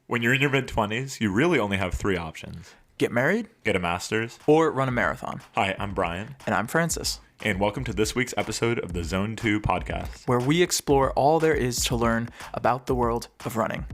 When you're in your mid-20s, you really only have three options. Get married, Get a master's, or run a marathon. Hi, I'm Brian, And I'm Francis, and welcome to this week's episode of the Zone 2 podcast. where we explore all there is to learn about the world of running.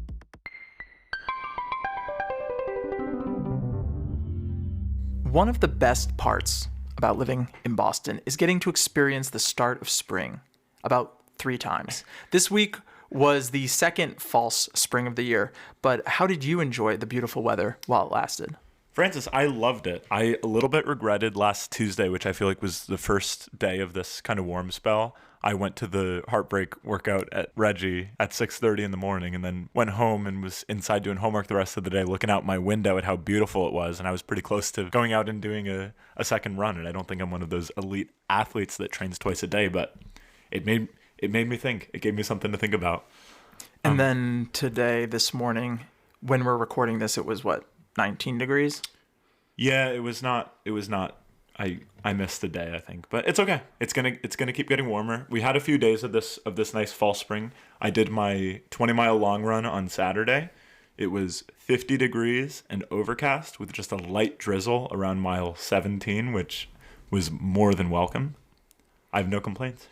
One of the best parts about living in Boston is getting to experience the start of spring about 3 times. This week was the second false spring of the year, but how did you enjoy the beautiful weather while it lasted? Francis, I loved it. I a little bit regretted last Tuesday, which I feel like was the first day of this kind of warm spell. I went to the Heartbreak workout at Reggie at 6:30 in the morning and then went home and was inside doing homework the rest of the day, looking out my window at how beautiful it was. And I was pretty close to going out and doing a second run. And I don't think I'm one of those elite athletes that trains twice a day, but it made me think. It gave me something to think about. And then today, this morning, when we're recording this, it was 19 degrees? Yeah, it was not. I missed the day, I think, but it's okay. It's gonna keep getting warmer. We had a few days of this nice fall spring. I did my 20-mile long run on Saturday. It was 50 degrees and overcast with just a light drizzle around mile 17, which was more than welcome. I have no complaints.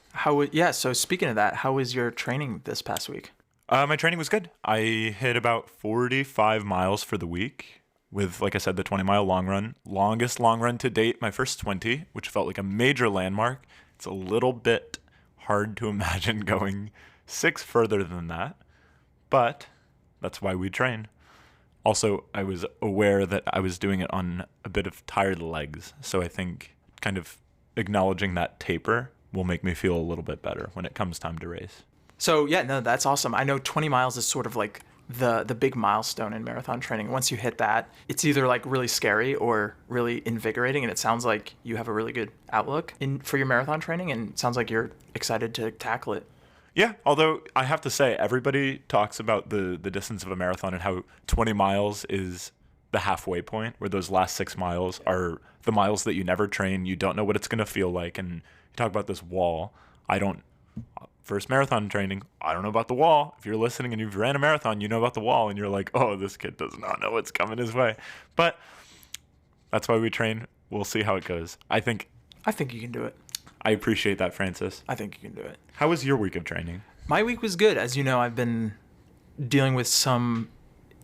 So speaking of that, how was your training this past week? My training was good. I hit about 45 miles for the week with, like I said, the 20-mile long run. Longest long run to date, my first 20, which felt like a major landmark. It's a little bit hard to imagine going 6 further than that, but that's why we train. Also, I was aware that I was doing it on a bit of tired legs, so I think kind of acknowledging that taper will make me feel a little bit better when it comes time to race. So yeah, no, that's awesome. I know 20 miles is sort of like the big milestone in marathon training. Once you hit that, it's either like really scary or really invigorating, and it sounds like you have a really good outlook for your marathon training, and it sounds like you're excited to tackle it. Yeah, although I have to say, everybody talks about the distance of a marathon and how 20 miles is the halfway point, where those last 6 miles are the miles that you never train. You don't know what it's going to feel like. And you talk about this wall. First marathon training, I don't know about the wall. If you're listening and you've ran a marathon, you know about the wall. And you're like, oh, this kid does not know what's coming his way. But that's why we train. We'll see how it goes. I think you can do it. I appreciate that, Francis. I think you can do it. How was your week of training? My week was good. As you know, I've been dealing with some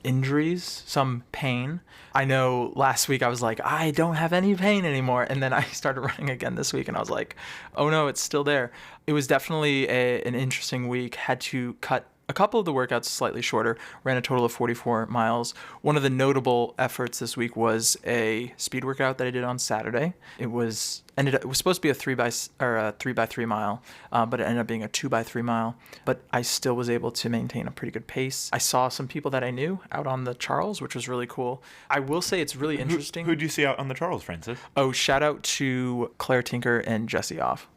injuries, some pain. I know last week I was like, I don't have any pain anymore. And then I started running again this week and I was like, oh no, it's still there. It was definitely an interesting week. Had to cut a couple of the workouts slightly shorter, ran a total of 44 miles. One of the notable efforts this week was a speed workout that I did on Saturday. It was supposed to be a 3x3 mile, but it ended up being a 2x3 mile. But I still was able to maintain a pretty good pace. I saw some people that I knew out on the Charles, which was really cool. I will say it's really interesting. Who'd you see out on the Charles, Francis? Oh, shout out to Claire Tinker and Jesse Off.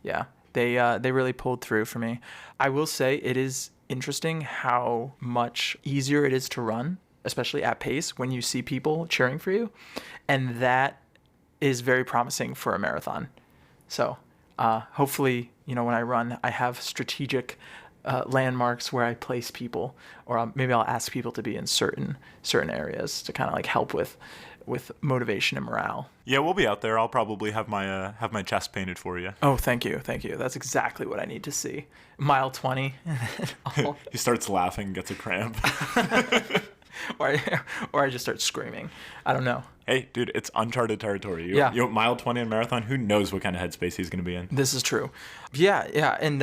Yeah. They really pulled through for me. I will say it is interesting how much easier it is to run, especially at pace, when you see people cheering for you. And that is very promising for a marathon. So hopefully, when I run, I have strategic landmarks where I place people, or maybe I'll ask people to be in certain areas to kind of like help with motivation and morale. Yeah, we'll be out there. I'll probably have my chest painted for you. Oh, thank you. That's exactly what I need to see. Mile 20. He starts laughing, gets a cramp. or I just start screaming. I don't know. Hey, dude, it's uncharted territory. Yeah. Mile 20 in marathon, who knows what kind of headspace he's going to be in. This is true. Yeah. And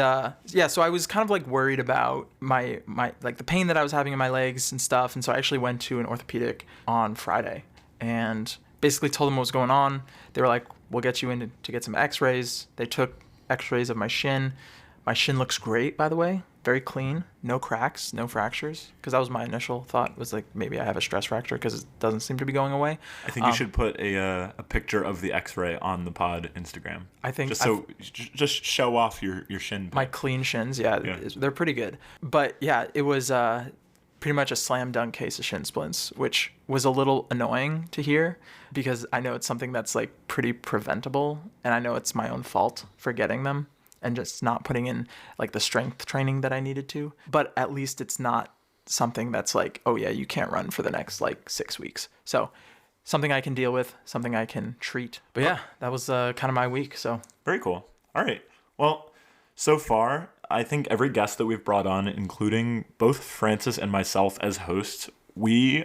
so I was kind of like worried about my like the pain that I was having in my legs and stuff. And so I actually went to an orthopedic on Friday and basically told them what was going on. They were like, we'll get you in to get some x-rays. They took x-rays of my shin. My shin looks great, by the way. Very clean. No cracks, no fractures. Because that was my initial thought, was like, maybe I have a stress fracture because it doesn't seem to be going away. I think you should put a picture of the x-ray on the pod Instagram. I think just show off your shin. My clean shins, yeah. They're pretty good. But yeah, it was pretty much a slam dunk case of shin splints, which was a little annoying to hear because I know it's something that's like pretty preventable, and I know it's my own fault for getting them and just not putting in like the strength training that I needed to. But at least it's not something that's like, oh yeah, you can't run for the next like 6 weeks. So something I can deal with, something I can treat. But yeah, that was kind of my week. So Very cool. All right. Well, so far, I think every guest that we've brought on, including both Francis and myself as hosts, we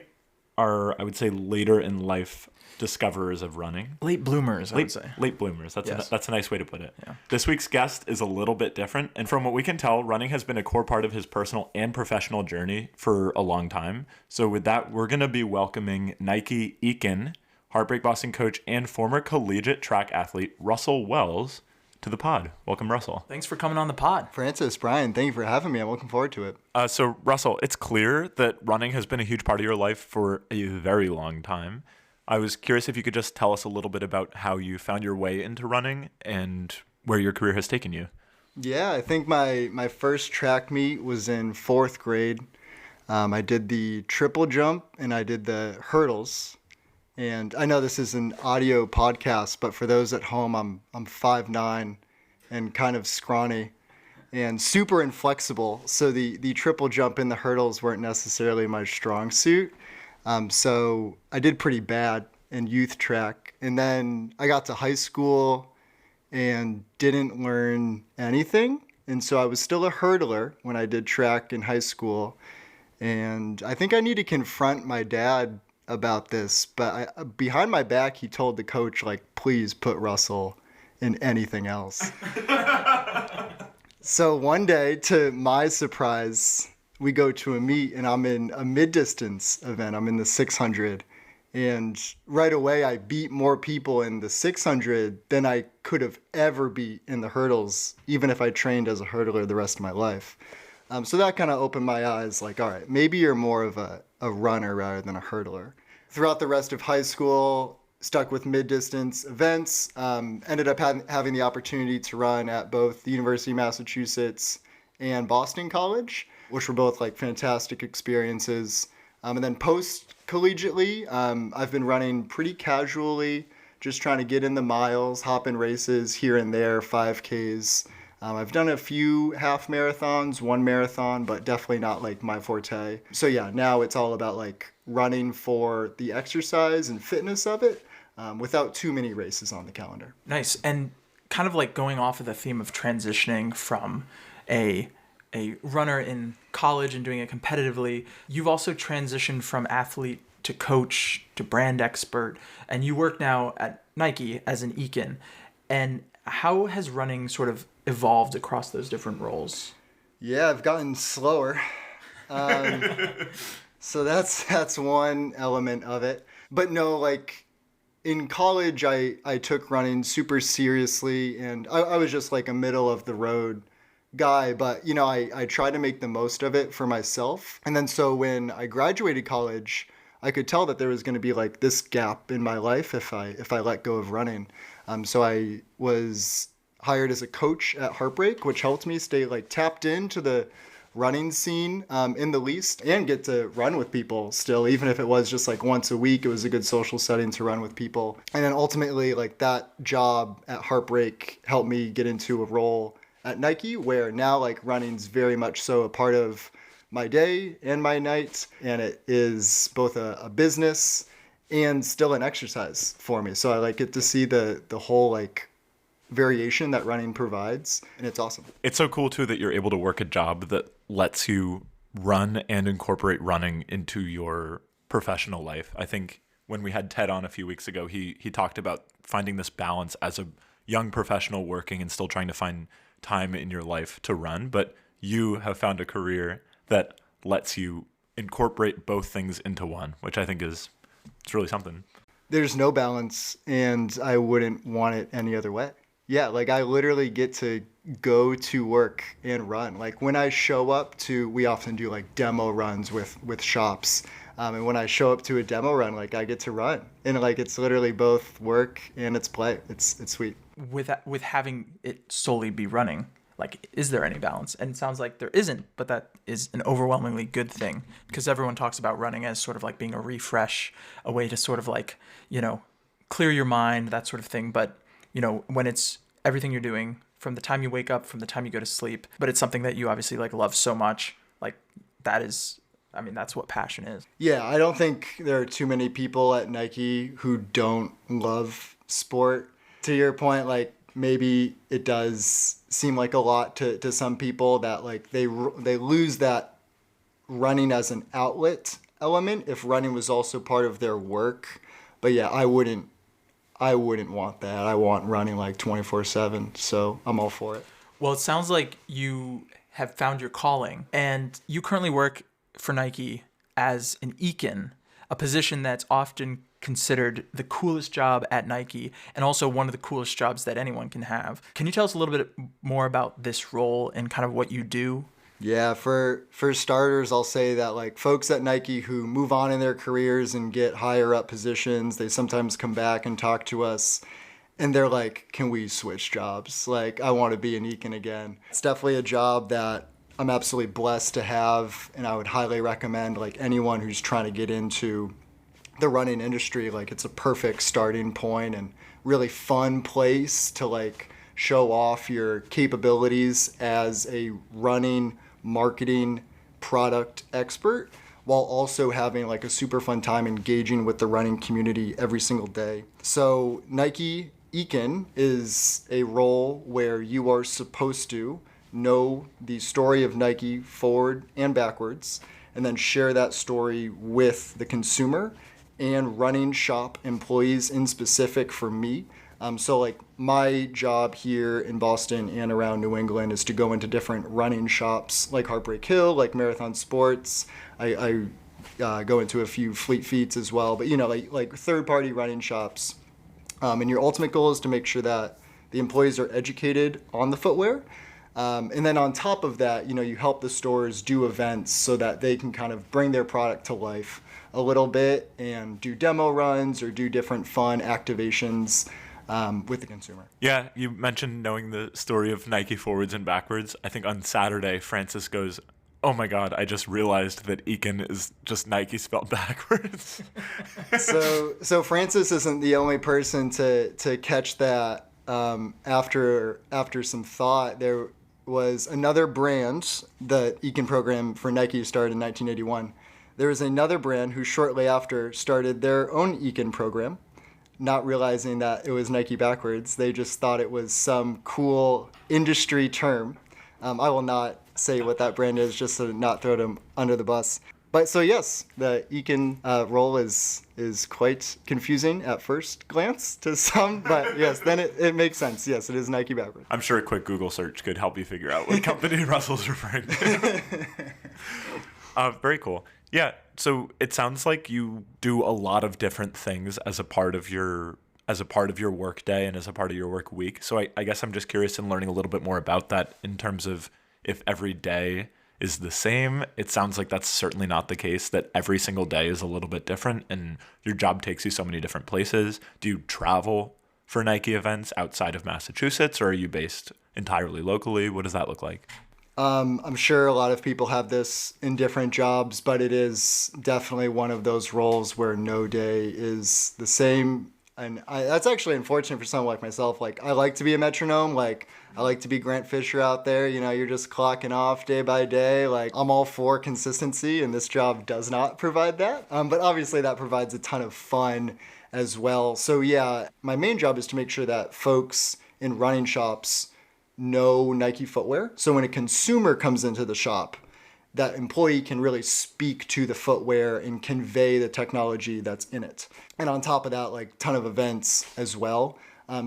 are, I would say, later in life discoverers of running. late bloomers, I would say. Late bloomers. Yes. That's a nice way to put it. Yeah. This week's guest is a little bit different. And from what we can tell, running has been a core part of his personal and professional journey for a long time. So with that, we're going to be welcoming Nike EKIN, Heartbreak Boston coach, and former collegiate track athlete Russell Wells to the pod. Welcome, Russell. Thanks for coming on the pod. Francis, Brian, thank you for having me. I'm looking forward to it. So, Russell, it's clear that running has been a huge part of your life for a very long time. I was curious if you could just tell us a little bit about how you found your way into running and where your career has taken you. Yeah, I think my first track meet was in 4th grade. I did the triple jump and I did the hurdles. And I know this is an audio podcast, but for those at home, I'm 5'9" and kind of scrawny and super inflexible. So the triple jump and the hurdles weren't necessarily my strong suit. So I did pretty bad in youth track. And then I got to high school and didn't learn anything. And so I was still a hurdler when I did track in high school. And I think I need to confront my dad about this. But behind my back, he told the coach, like, please put Russell in anything else. So one day, to my surprise, we go to a meet and I'm in a mid-distance event. I'm in the 600. And right away, I beat more people in the 600 than I could have ever beat in the hurdles, even if I trained as a hurdler the rest of my life. So that kind of opened my eyes, like, all right, maybe you're more of a runner rather than a hurdler. Throughout the rest of high school, stuck with mid-distance events, ended up having the opportunity to run at both the University of Massachusetts and Boston College, which were both like fantastic experiences. And then post-collegiately, I've been running pretty casually, just trying to get in the miles, hop in races here and there, 5Ks. I've done a few half marathons, 1 marathon, but definitely not like my forte. So yeah, now it's all about like running for the exercise and fitness of it, without too many races on the calendar. Nice. And kind of like going off of the theme of transitioning from a runner in college and doing it competitively, you've also transitioned from athlete to coach to brand expert, and you work now at Nike as an EKIN. And how has running sort of evolved across those different roles? Yeah, I've gotten slower. So that's one element of it. But no, like in college, I took running super seriously, and I was just like a middle of the road guy, but you know, I tried to make the most of it for myself. And then so when I graduated college, I could tell that there was going to be like this gap in my life if I let go of running. So I was hired as a coach at Heartbreak, which helped me stay like tapped into the running scene in the least, and get to run with people still, even if it was just like once a week. It was a good social setting to run with people. And then ultimately, like that job at Heartbreak helped me get into a role at Nike, where now like running's very much so a part of my day and my night, and it is both a business and still an exercise for me. So I like get to see the whole like variation that running provides, and it's awesome. It's so cool too that you're able to work a job that lets you run and incorporate running into your professional life. I think when we had Ted on a few weeks ago, he talked about finding this balance as a young professional working and still trying to find time in your life to run, but you have found a career that lets you incorporate both things into one, which I think it's really something. There's no balance, and I wouldn't want it any other way. Yeah, like I literally get to go to work and run. Like when I show up to, we often do like demo runs with shops. And when I show up to a demo run, like I get to run, and like it's literally both work and it's play. It's sweet. With having it solely be running, like, is there any balance? And it sounds like there isn't, but that is an overwhelmingly good thing, because everyone talks about running as sort of like being a refresh, a way to sort of like, you know, clear your mind, that sort of thing. But, you know, when it's everything you're doing from the time you wake up, from the time you go to sleep, but it's something that you obviously like love so much, like that is I mean, that's what passion is. Yeah, I don't think there are too many people at Nike who don't love sport. To your point, like maybe it does seem like a lot to some people that like they lose that running as an outlet element if running was also part of their work. But yeah, I wouldn't want that. I want running like 24/7, so I'm all for it. Well, it sounds like you have found your calling, and you currently work for Nike as an EKIN, a position that's often considered the coolest job at Nike and also one of the coolest jobs that anyone can have. Can you tell us a little bit more about this role and kind of what you do? Yeah, for starters, I'll say that like folks at Nike who move on in their careers and get higher up positions, they sometimes come back and talk to us and they're like, can we switch jobs? Like, I want to be an EKIN again. It's definitely a job that I'm absolutely blessed to have, and I would highly recommend like anyone who's trying to get into the running industry. Like, it's a perfect starting point and really fun place to like show off your capabilities as a running marketing product expert while also having like a super fun time engaging with the running community every single day. So Nike EKIN is a role where you are supposed to know the story of Nike forward and backwards and then share that story with the consumer and running shop employees in specific for me. So like my job here in Boston and around New England is to go into different running shops like Heartbreak Hill, like Marathon Sports. I go into a few Fleet Feets as well, but you know, like third-party running shops. And your ultimate goal is to make sure that the employees are educated on the footwear. And then on top of that, you know, you help the stores do events so that they can kind of bring their product to life a little bit and do demo runs or do different fun activations with the consumer. Yeah, you mentioned knowing the story of Nike forwards and backwards. I think on Saturday, Francis goes, oh my God, I just realized that EKIN is just Nike spelled backwards. So Francis isn't the only person to catch that. After some thought, there was another brand, the EKIN program for Nike started in 1981. There was another brand who shortly after started their own EKIN program, not realizing that it was Nike backwards. They just thought it was some cool industry term. I will not say what that brand is just to not throw them under the bus. But so yes, the EKIN role is quite confusing at first glance to some, but yes, then it makes sense. Yes, it is Nike backwards. I'm sure a quick Google search could help you figure out what company Russell's referring to. Very cool. Yeah, so it sounds like you do a lot of different things as a part of your work day and as a part of your work week. So I guess I'm just curious in learning a little bit more about that in terms of if every day is the same. It sounds like that's certainly not the case, that every single day is a little bit different and your job takes you so many different places. Do you travel for Nike events outside of Massachusetts, or are you based entirely locally? What does that look like? I'm sure a lot of people have this in different jobs, but it is definitely one of those roles where no day is the same. And that's actually unfortunate for someone like myself. Like, I like to be a metronome. Like, I like to be Grant Fisher out there. You know, you're just clocking off day by day. Like, I'm all for consistency, and this job does not provide that. But obviously that provides a ton of fun as well. So yeah, my main job is to make sure that folks in running shops know Nike footwear. So when a consumer comes into the shop, that employee can really speak to the footwear and convey the technology that's in it. And on top of that, like ton of events as well.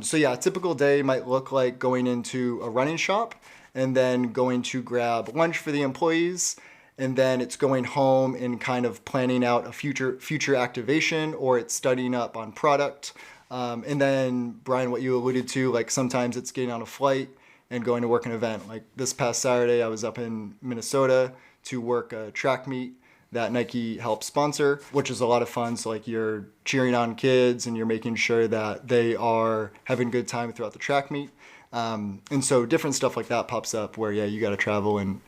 So yeah, a typical day might look like going into a running shop and then going to grab lunch for the employees. And then it's going home and kind of planning out a future activation, or it's studying up on product. And then Brian, what you alluded to, like sometimes it's getting on a flight and going to work an event. Like this past Saturday, I was up in Minnesota to work a track meet that Nike helped sponsor, which is a lot of fun. So like you're cheering on kids and you're making sure that they are having a good time throughout the track meet. And so different stuff like that pops up where, yeah, you got to travel and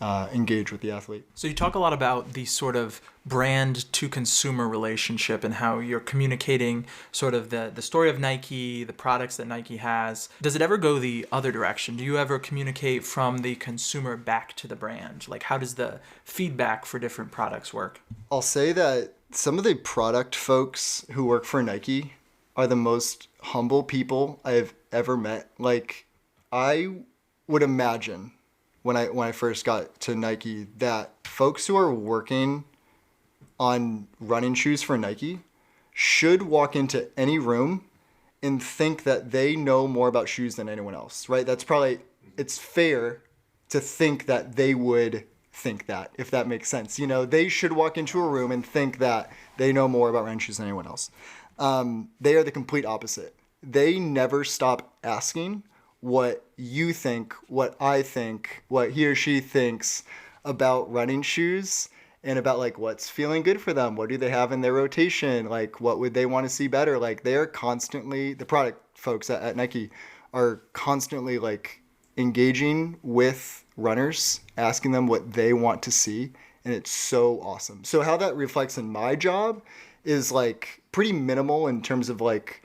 engage with the athlete. So you talk a lot about the sort of brand to consumer relationship and how you're communicating sort of the story of Nike, the products that Nike has. Does it ever go the other direction? Do you ever communicate from the consumer back to the brand? Like, how does the feedback for different products work? I'll say that some of the product folks who work for Nike are the most humble people I've ever met. Like, I would imagine when I first got to Nike that folks who are working on running shoes for Nike should walk into any room and think that they know more about shoes than anyone else, right? That's probably, it's fair to think that they would think that, if that makes sense. You know, they should walk into a room and think that they know more about running shoes than anyone else. They are the complete opposite. They never stop asking what you think, what I think, what he or she thinks about running shoes and about like what's feeling good for them. What do they have in their rotation? Like what would they want to see better? Like they are constantly, the product folks at Nike are constantly like engaging with runners, asking them what they want to see. And it's so awesome. So how that reflects in my job is like pretty minimal in terms of like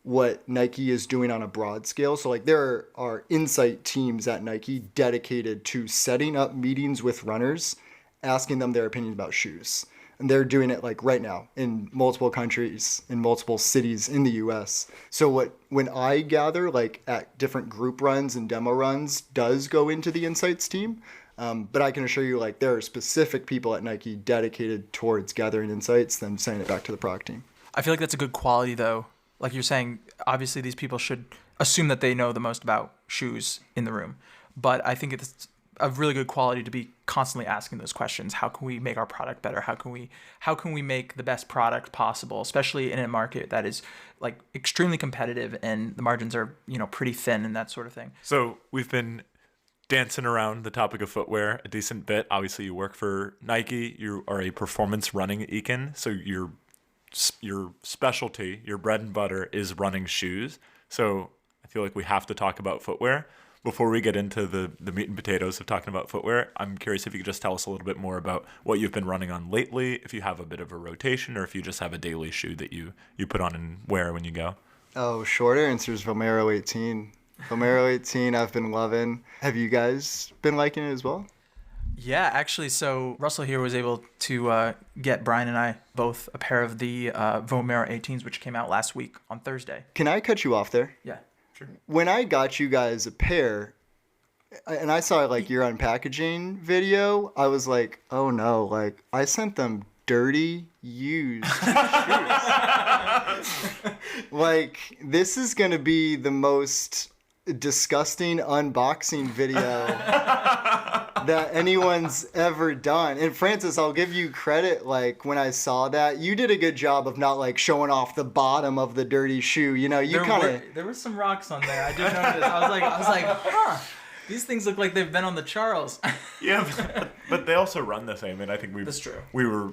what Nike is doing on a broad scale. So like there are insight teams at Nike dedicated to setting up meetings with runners, asking them their opinions about shoes. And they're doing it like right now in multiple countries, in multiple cities in the US. So when I gather like at different group runs and demo runs does go into the insights team. But I can assure you like there are specific people at Nike dedicated towards gathering insights, then sending it back to the product team. I feel like that's a good quality though. Like you're saying, obviously these people should assume that they know the most about shoes in the room. But I think it's a really good quality to be constantly asking those questions. How can we make our product better? How can we make the best product possible, especially in a market that is like extremely competitive and the margins are, you know, pretty thin and that sort of thing. So we've been dancing around the topic of footwear a decent bit. Obviously you work for Nike. You are a performance running EKIN. So your specialty, your bread and butter is running shoes. So I feel like we have to talk about footwear. Before we get into the meat and potatoes of talking about footwear, I'm curious if you could just tell us a little bit more about what you've been running on lately, if you have a bit of a rotation, or if you just have a daily shoe that you put on and wear when you go. Oh, short answer is Vomero 18. Vomero 18 I've been loving. Have you guys been liking it as well? Yeah, actually, so Russell here was able to get Brian and I both a pair of the Vomero 18s, which came out last week on Thursday. Can I cut you off there? Yeah, sure. When I got you guys a pair, and I saw like your unpackaging video, I was like, oh no, like I sent them dirty, used shoes. Like this is gonna be the most disgusting unboxing video that anyone's ever done. And Francis, I'll give you credit, like when I saw that, you did a good job of not like showing off the bottom of the dirty shoe. You know, you kind of there were some rocks on there. I did notice. I was like, huh. These things look like they've been on the Charles. Yeah, but they also run the same, and I think That's true. We were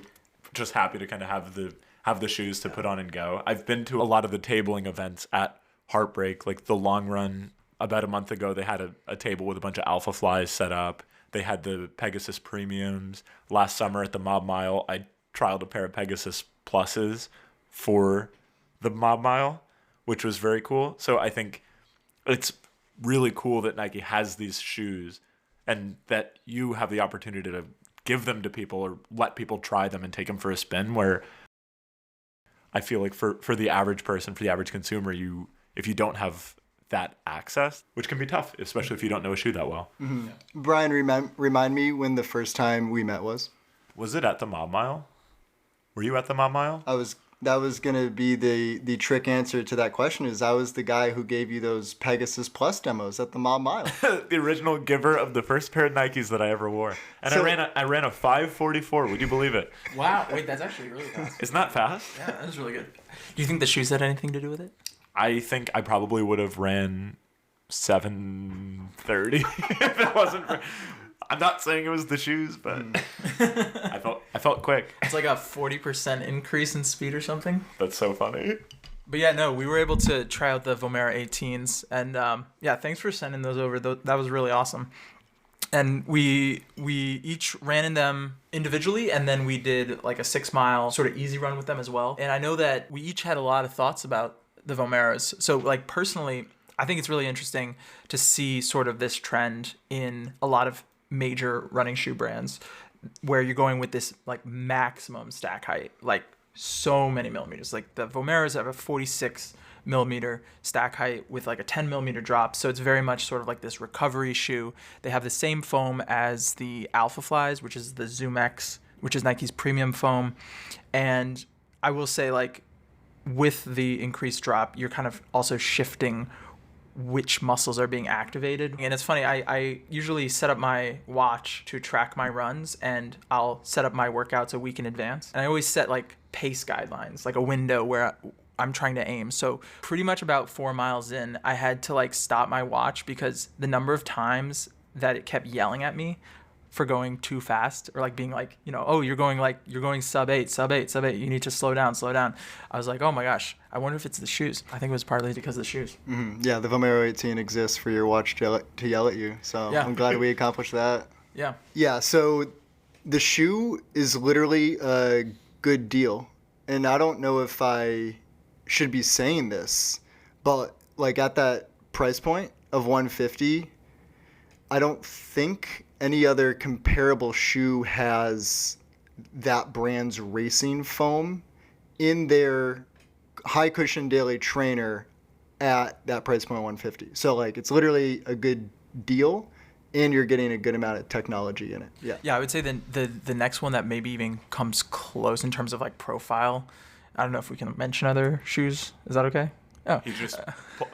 just happy to kind of have the shoes to put on and go. I've been to a lot of the tabling events at Heartbreak, like the long run. About a month ago, they had a table with a bunch of Alpha Flies set up. They had the Pegasus Premiums. Last summer at the Mob Mile, I trialed a pair of Pegasus Pluses for the Mob Mile, which was very cool. So I think it's really cool that Nike has these shoes and that you have the opportunity to give them to people or let people try them and take them for a spin, where I feel like for the average person, for the average consumer, if you don't have that access, which can be tough, especially if you don't know a shoe that well. Mm-hmm. Yeah. Brian, remind me when the first time we met was? Was it at the Mob Mile? Were you at the Mob Mile? That was going to be the trick answer to that question, is I was the guy who gave you those Pegasus Plus demos at the Mob Mile. The original giver of the first pair of Nikes that I ever wore. And so, I ran a 5:44. Would you believe it? Wow. Wait, that's actually really fast. Isn't that fast? Yeah, that is really good. Do you think the shoes had anything to do with it? I think I probably would have ran 7:30 if it wasn't for... I'm not saying it was the shoes, but I felt quick. It's like a 40% increase in speed or something. That's so funny. But yeah, no, we were able to try out the Vomero 18s, and yeah, thanks for sending those over. That was really awesome. And we each ran in them individually, and then we did like a 6-mile sort of easy run with them as well. And I know that we each had a lot of thoughts about the Vomeros. So like personally, I think it's really interesting to see sort of this trend in a lot of major running shoe brands where you're going with this like maximum stack height, like so many millimeters. Like the Vomeros have a 46 millimeter stack height with like a 10 millimeter drop. So it's very much sort of like this recovery shoe. They have the same foam as the Alpha Flies, which is the Zoom X, which is Nike's premium foam. And I will say, like, with the increased drop, you're kind of also shifting which muscles are being activated. And it's funny, I usually set up my watch to track my runs, and I'll set up my workouts a week in advance. And I always set like pace guidelines, like a window where I'm trying to aim. So pretty much about 4 miles in, I had to like stop my watch because the number of times that it kept yelling at me for going too fast, or like being like, you know, oh, you're going sub 8, you need to slow down. I was like, oh my gosh, I wonder if it's the shoes. I think it was partly because of the shoes. Mm-hmm. Yeah, the Vomero 18 exists for your watch to yell at you. So yeah. I'm glad we accomplished that. Yeah. Yeah, so the shoe is literally a good deal. And I don't know if I should be saying this, but like at that price point of $150, I don't think any other comparable shoe has that brand's racing foam in their high cushion daily trainer at that price point of $150. So like it's literally a good deal, and you're getting a good amount of technology in it. Yeah, I would say the next one that maybe even comes close in terms of like profile, I don't know if we can mention other shoes. Is that okay? Oh. You just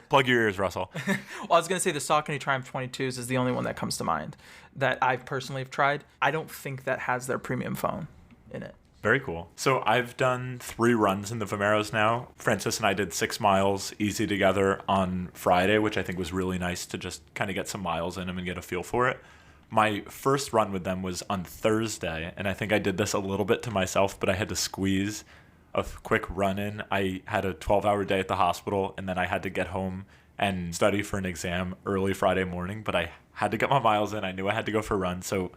plug your ears, Russell. Well, I was going to say the Saucony Triumph 22s is the only one that comes to mind that I personally have tried. I don't think that has their premium foam in it. Very cool. So I've done 3 runs in the Vomeros now. Francis and I did 6 miles easy together on Friday, which I think was really nice to just kind of get some miles in them and get a feel for it. My first run with them was on Thursday, and I think I did this a little bit to myself, but I had to squeeze a quick run in. I had a 12-hour day at the hospital, and then I had to get home and study for an exam early Friday morning, but I had to get my miles in. I knew I had to go for a run, so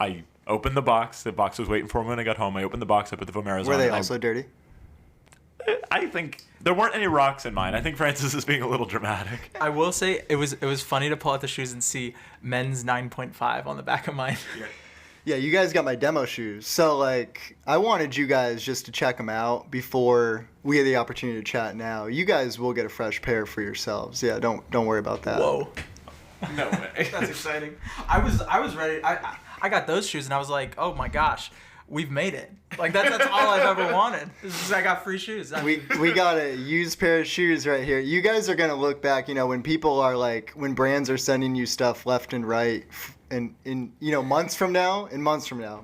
I opened the box. The box was waiting for me when I got home. I opened the box, I put the Vomeros on. Were they also dirty? I think there weren't any rocks in mine. I think Francis is being a little dramatic. I will say it was funny to pull out the shoes and see men's 9.5 on the back of mine. Yeah, you guys got my demo shoes. So, like, I wanted you guys just to check them out before we had the opportunity to chat now. You guys will get a fresh pair for yourselves. Yeah, don't worry about that. Whoa. No way. That's exciting. I was ready. I got those shoes, and I was like, oh, my gosh. We've made it. Like, that's all I've ever wanted. I got free shoes. We got a used pair of shoes right here. You guys are going to look back, you know, when people are like, when brands are sending you stuff left and right, and in you know months from now,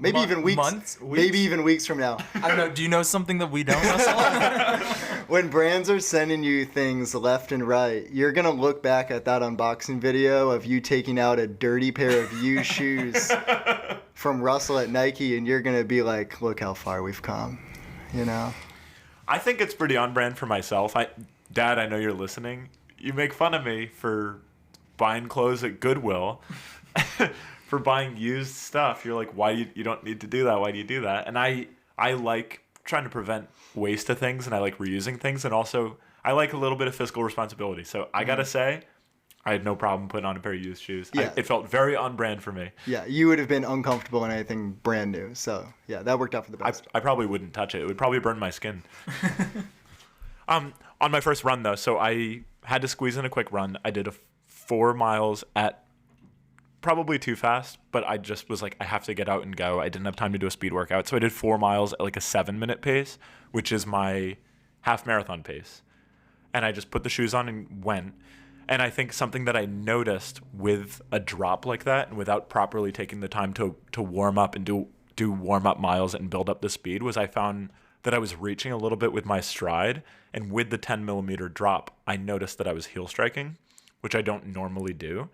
maybe even weeks, maybe even weeks from now. I don't know. Do you know something that we don't, Russell? When brands are sending you things left and right, you're gonna look back at that unboxing video of you taking out a dirty pair of used shoes from Russell at Nike, and you're gonna be like, "Look how far we've come," you know. I think it's pretty on brand for myself. Dad, I know you're listening. You make fun of me for buying clothes at Goodwill. For buying used stuff. You're like, why you don't need to do that? Why do you do that? And I like trying to prevent waste of things, and I like reusing things, and also I like a little bit of fiscal responsibility. So I gotta say, I had no problem putting on a pair of used shoes. Yeah. It felt very on brand for me. Yeah, you would have been uncomfortable in anything brand new. So yeah, that worked out for the best. I probably wouldn't touch it. It would probably burn my skin. On my first run though, so I had to squeeze in a quick run. I did 4 miles at probably too fast, but I just was like, I have to get out and go. I didn't have time to do a speed workout. So I did 4 miles at like a 7-minute pace, which is my half marathon pace. And I just put the shoes on and went. And I think something that I noticed with a drop like that and without properly taking the time to warm up and do warm up miles and build up the speed was I found that I was reaching a little bit with my stride. And with the 10 millimeter drop, I noticed that I was heel striking, which I don't normally do.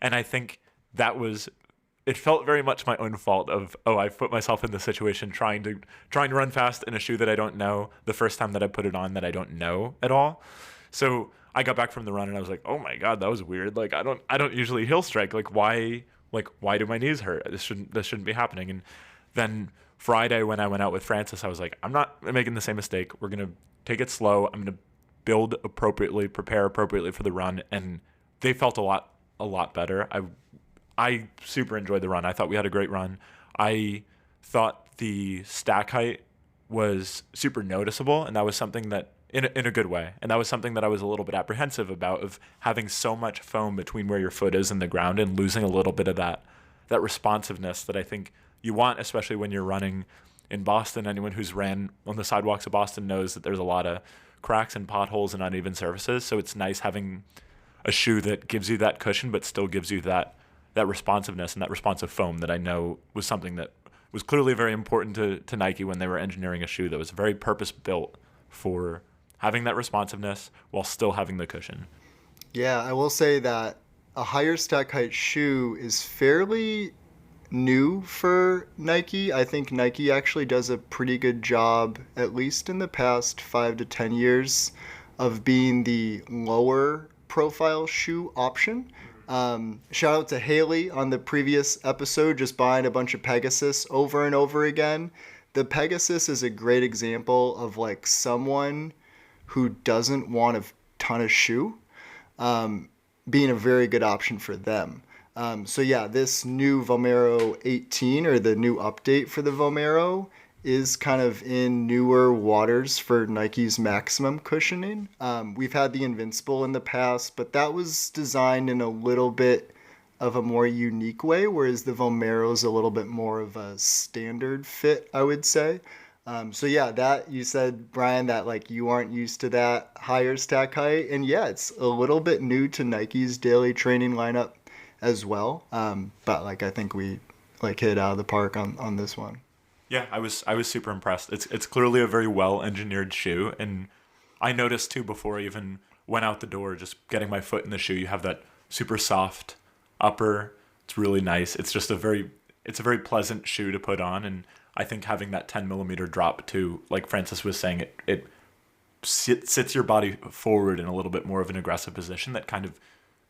And I think that was it felt very much my own fault of, oh, I put myself in this situation trying to run fast in a shoe that I don't know the first time that I put it on that I don't know at all. So I got back from the run and I was like, oh my God, that was weird. Like I don't usually heel strike. Why do my knees hurt? This shouldn't be happening. And then Friday when I went out with Francis, I was like, I'm not making the same mistake. We're gonna take it slow. I'm gonna build appropriately, prepare appropriately for the run, and they felt a lot better. I super enjoyed the run. I thought we had a great run. I thought the stack height was super noticeable, and that was something that in a good way. And that was something that I was a little bit apprehensive about, of having so much foam between where your foot is and the ground and losing a little bit of that responsiveness that I think you want, especially when you're running in Boston. Anyone who's ran on the sidewalks of Boston knows that there's a lot of cracks and potholes and uneven surfaces. So it's nice having a shoe that gives you that cushion but still gives you that responsiveness and that responsive foam that I know was something that was clearly very important to Nike when they were engineering a shoe that was very purpose-built for having that responsiveness while still having the cushion. Yeah, I will say that a higher stack height shoe is fairly new for Nike. I think Nike actually does a pretty good job, at least in the past 5 to 10 years, of being the lower profile shoe option. Shout out to Haley on the previous episode, just buying a bunch of Pegasus over and over again. The Pegasus is a great example of like someone who doesn't want a ton of shoe, being a very good option for them. So yeah, this new Vomero 18, or the new update for the Vomero, is kind of in newer waters for Nike's maximum cushioning. We've had the Invincible in the past, but that was designed in a little bit of a more unique way, whereas the Vomero is a little bit more of a standard fit, I would say. So yeah, that you said, Brian, that like you aren't used to that higher stack height, and yeah, it's a little bit new to Nike's daily training lineup as well. But like I think we like hit it out of the park on this one. Yeah, I was super impressed. It's clearly a very well engineered shoe, and I noticed too before I even went out the door, just getting my foot in the shoe, you have that super soft upper. It's really nice. It's just a very pleasant shoe to put on, and I think having that 10 millimeter drop too, like Francis was saying, it sits your body forward in a little bit more of an aggressive position that kind of,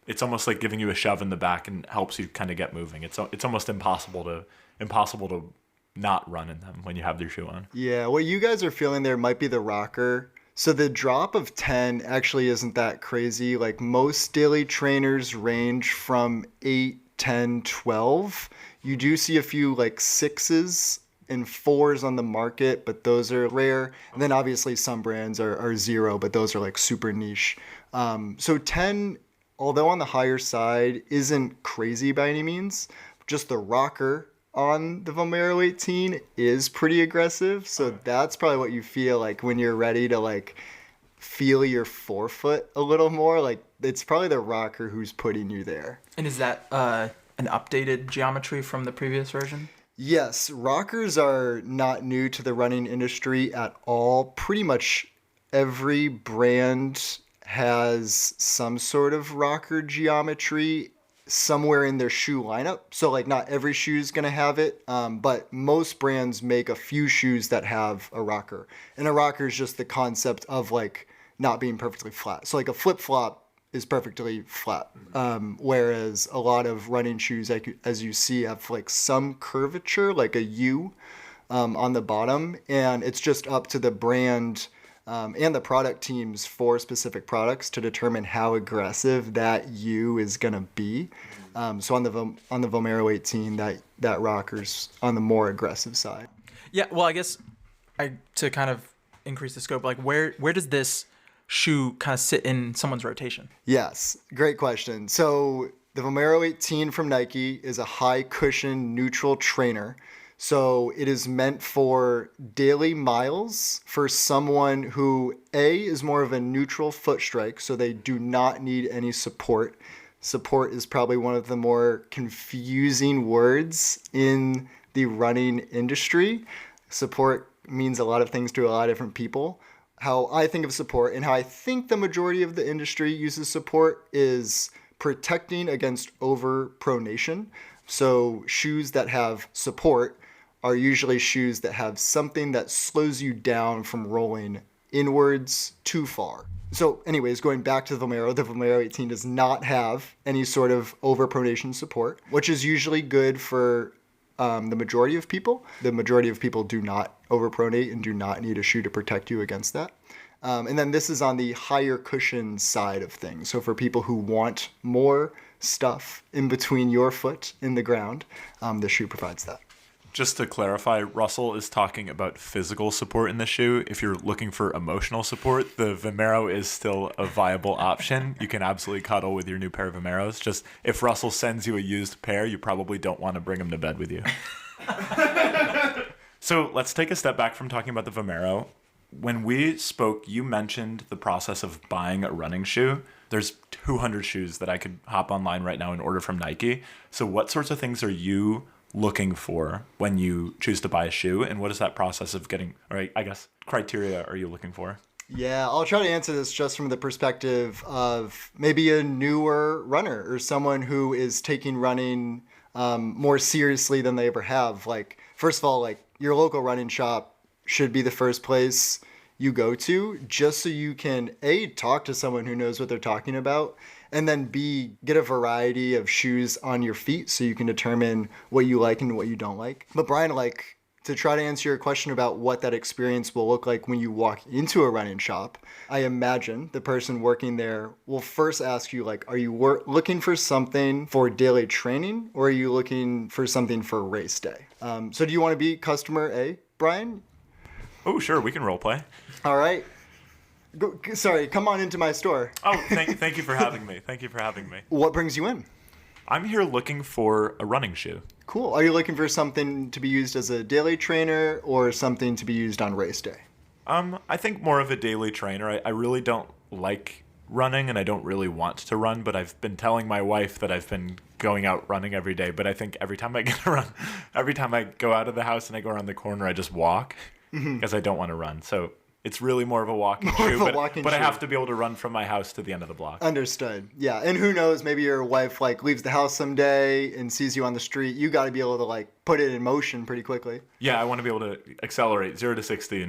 it's almost like giving you a shove in the back and helps you kind of get moving. It's almost impossible to not run in them when you have your shoe on. Yeah, what you guys are feeling there might be the rocker. So the drop of 10 actually isn't that crazy. Like most daily trainers range from 8, 10, 12. You do see a few like 6s and 4s on the market, but those are rare. And then obviously some brands are 0, but those are like super niche. So 10, although on the higher side, isn't crazy by any means. Just the rocker on the Vomero 18 is pretty aggressive. So that's probably what you feel like when you're ready to like feel your forefoot a little more. Like it's probably the rocker who's putting you there. And is that an updated geometry from the previous version? Yes, rockers are not new to the running industry at all. Pretty much every brand has some sort of rocker geometry somewhere in their shoe lineup. So like not every shoe is going to have it, but most brands make a few shoes that have a rocker. And a rocker is just the concept of like not being perfectly flat. So like a flip-flop is perfectly flat, whereas a lot of running shoes, like, as you see, have like some curvature, like a U on the bottom, and it's just up to the brand and the product teams for specific products to determine how aggressive that U is gonna be. So on the Vomero 18, that rocker's on the more aggressive side. Yeah, well, I guess to kind of increase the scope, like where does this shoe kind of sit in someone's rotation? Yes, great question. So the Vomero 18 from Nike is a high cushion neutral trainer. So it is meant for daily miles for someone who is more of a neutral foot strike, so they do not need any support. Support is probably one of the more confusing words in the running industry. Support means a lot of things to a lot of different people. How I think of support and how I think the majority of the industry uses support is protecting against overpronation. So shoes that have support are usually shoes that have something that slows you down from rolling inwards too far. So anyways, going back to the Vomero 18 does not have any sort of overpronation support, which is usually good for the majority of people. The majority of people do not overpronate and do not need a shoe to protect you against that. And then this is on the higher cushion side of things. So for people who want more stuff in between your foot in the ground, the shoe provides that. Just to clarify, Russell is talking about physical support in the shoe. If you're looking for emotional support, the Vomero is still a viable option. You can absolutely cuddle with your new pair of Vomeros. Just if Russell sends you a used pair, you probably don't want to bring him to bed with you. So let's take a step back from talking about the Vomero. When we spoke, you mentioned the process of buying a running shoe. There's 200 shoes that I could hop online right now and order from Nike. So what sorts of things are you looking for when you choose to buy a shoe, and what is that process of getting, or I guess criteria are you looking for? Yeah, I'll try to answer this just from the perspective of maybe a newer runner or someone who is taking running more seriously than they ever have. Like, first of all, like your local running shop should be the first place you go to, just so you can A, talk to someone who knows what they're talking about, and then B, get a variety of shoes on your feet so you can determine what you like and what you don't like. But Brian, like, to try to answer your question about what that experience will look like when you walk into a running shop, I imagine the person working there will first ask you, like, are you looking for something for daily training, or are you looking for something for race day? So do you want to be customer A, Brian? Oh, sure, we can role play. All right. Sorry, come on into my store. Oh, thank you for having me. Thank you for having me. What brings you in? I'm here looking for a running shoe. Cool. Are you looking for something to be used as a daily trainer or something to be used on race day? I think more of a daily trainer. I really don't like running, and I don't really want to run, but I've been telling my wife that I've been going out running every day, but I think every time I go out of the house and I go around the corner, I just walk because I don't want to run. So it's really more of a walking shoe, but I have to be able to run from my house to the end of the block. Understood. Yeah, and who knows, maybe your wife like leaves the house someday and sees you on the street. You got to be able to like put it in motion pretty quickly. Yeah, I want to be able to accelerate 0 to 60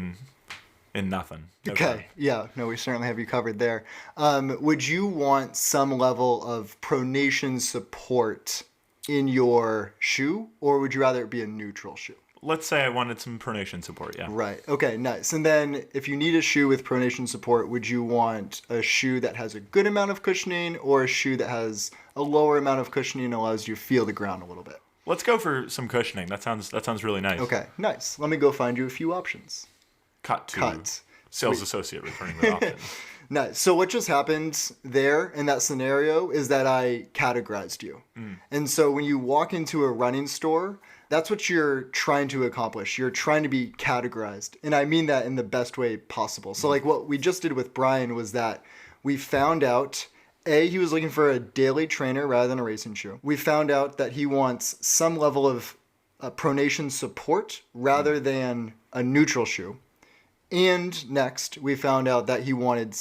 in nothing. No Okay. time. Yeah, no, we certainly have you covered there. Would you want some level of pronation support in your shoe, or would you rather it be a neutral shoe? Let's say I wanted some pronation support, yeah. Right. Okay, nice. And then if you need a shoe with pronation support, would you want a shoe that has a good amount of cushioning, or a shoe that has a lower amount of cushioning and allows you to feel the ground a little bit? Let's go for some cushioning. That sounds really nice. Okay, nice. Let me go find you a few options. Cut to Cut. sales associate returning the option. Nice. So what just happened there in that scenario is that I categorized you. And so when you walk into a running store, that's what you're trying to accomplish. You're trying to be categorized. And I mean that in the best way possible. So like what we just did with Brian was that we found out, A, he was looking for a daily trainer rather than a racing shoe. We found out that he wants some level of pronation support rather than a neutral shoe. And next, we found out that he wanted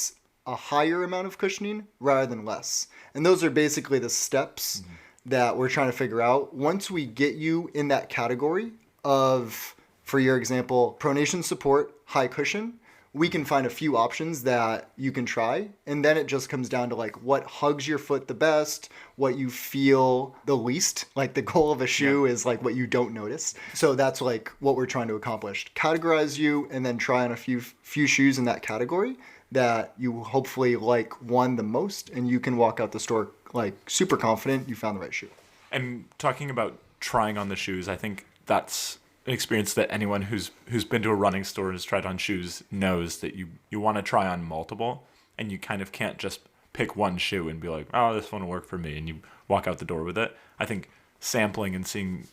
a higher amount of cushioning rather than less. And those are basically the steps that we're trying to figure out. Once we get you in that category of, for your example, pronation support, high cushion, we can find a few options that you can try. And then it just comes down to like what hugs your foot the best, what you feel the least. Like the goal of a shoe is like what you don't notice. So that's like what we're trying to accomplish. Categorize you and then try on a few shoes in that category that you hopefully like one the most, and you can walk out the store like super confident you found the right shoe. And talking about trying on the shoes, I think that's an experience that anyone who's been to a running store and has tried on shoes knows, that you want to try on multiple, and you kind of can't just pick one shoe and be like, oh, this one will work for me, and you walk out the door with it. I think sampling and seeing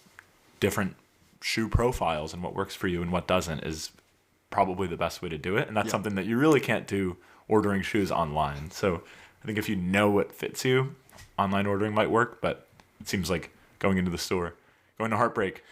different shoe profiles and what works for you and what doesn't is probably the best way to do it. And that's something that you really can't do ordering shoes online. So I think if you know what fits you, online ordering might work, but it seems like going into the store, going to Heartbreak.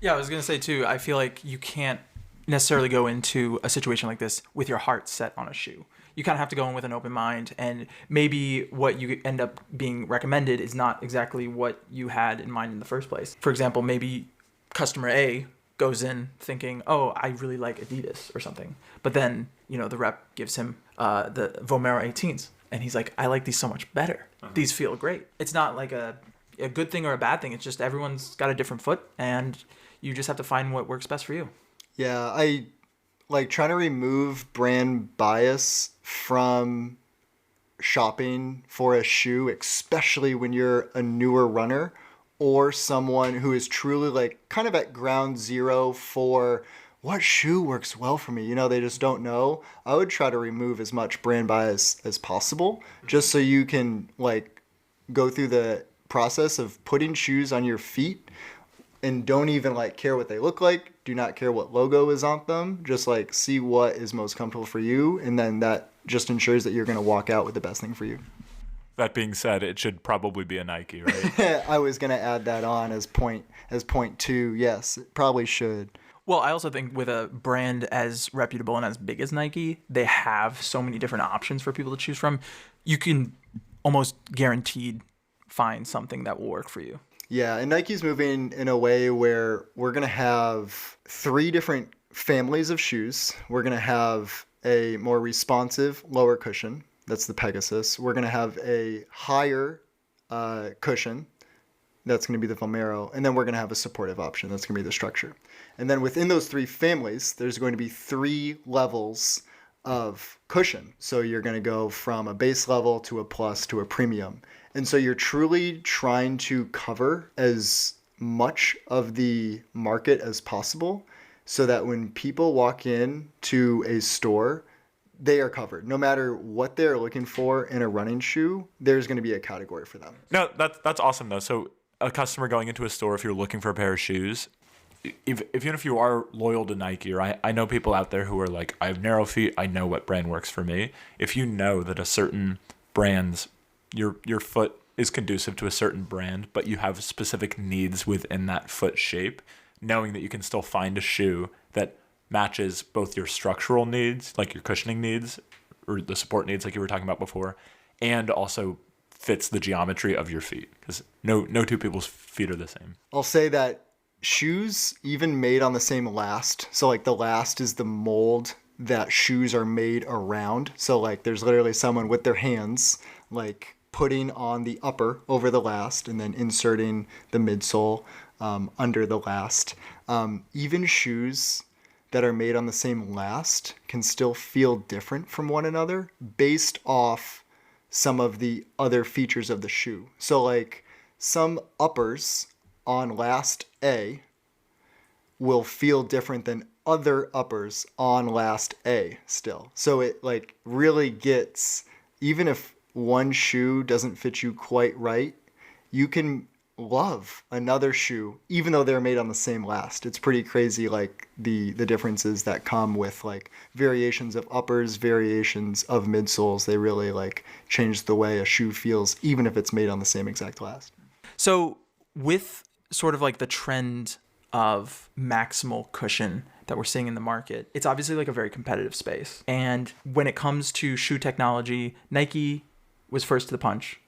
Yeah, I was going to say too, I feel like you can't necessarily go into a situation like this with your heart set on a shoe. You kind of have to go in with an open mind, and maybe what you end up being recommended is not exactly what you had in mind in the first place. For example, maybe customer A goes in thinking, oh, I really like Adidas or something. But then, the rep gives him the Vomero 18s. And he's like, I like these so much better. These feel great. It's not like a good thing or a bad thing. It's just everyone's got a different foot, and you just have to find what works best for you. Yeah, I like trying to remove brand bias from shopping for a shoe, especially when you're a newer runner or someone who is truly like kind of at ground zero for what shoe works well for me. They just don't know. I would try to remove as much brand bias as possible just so you can like go through the process of putting shoes on your feet and don't even like care what they look like. Do not care what logo is on them. Just like see what is most comfortable for you. And then that just ensures that you're going to walk out with the best thing for you. That being said, it should probably be a Nike, right? I was going to add that on as point two. Yes, it probably should. Well, I also think with a brand as reputable and as big as Nike, they have so many different options for people to choose from. You can almost guaranteed find something that will work for you. Yeah, and Nike's moving in a way where we're going to have 3 different families of shoes. We're going to have a more responsive lower cushion. That's the Pegasus. We're going to have a higher cushion. That's going to be the Vomero. And then we're going to have a supportive option. That's going to be the Structure. And then within those 3 families, there's going to be 3 levels of cushion. So you're going to go from a base level to a plus to a premium. And so you're truly trying to cover as much of the market as possible so that when people walk in to a store, they are covered. No matter what they're looking for in a running shoe, there's going to be a category for them. No, that's awesome though. So a customer going into a store, if you're looking for a pair of shoes, even if you are loyal to Nike, or I know people out there who are like, I have narrow feet, I know what brand works for me. If you know that a certain brand's your foot is conducive to a certain brand, but you have specific needs within that foot shape, knowing that you can still find a shoe that matches both your structural needs, like your cushioning needs, or the support needs like you were talking about before, and also fits the geometry of your feet, because no two people's feet are the same. I'll say that shoes even made on the same last, so like the last is the mold that shoes are made around. So like there's literally someone with their hands like putting on the upper over the last and then inserting the midsole under the last. Even shoes that are made on the same last can still feel different from one another based off some of the other features of the shoe. So like some uppers on last A will feel different than other uppers on last A still. So it like really gets, even if one shoe doesn't fit you quite right, you can love another shoe even though they're made on the same last. It's pretty crazy, like the differences that come with like variations of uppers, variations of midsoles. They really like change the way a shoe feels even if it's made on the same exact last. So with sort of like the trend of maximal cushion that we're seeing in the market, it's obviously like a very competitive space. And when it comes to shoe technology, Nike was first to the punch.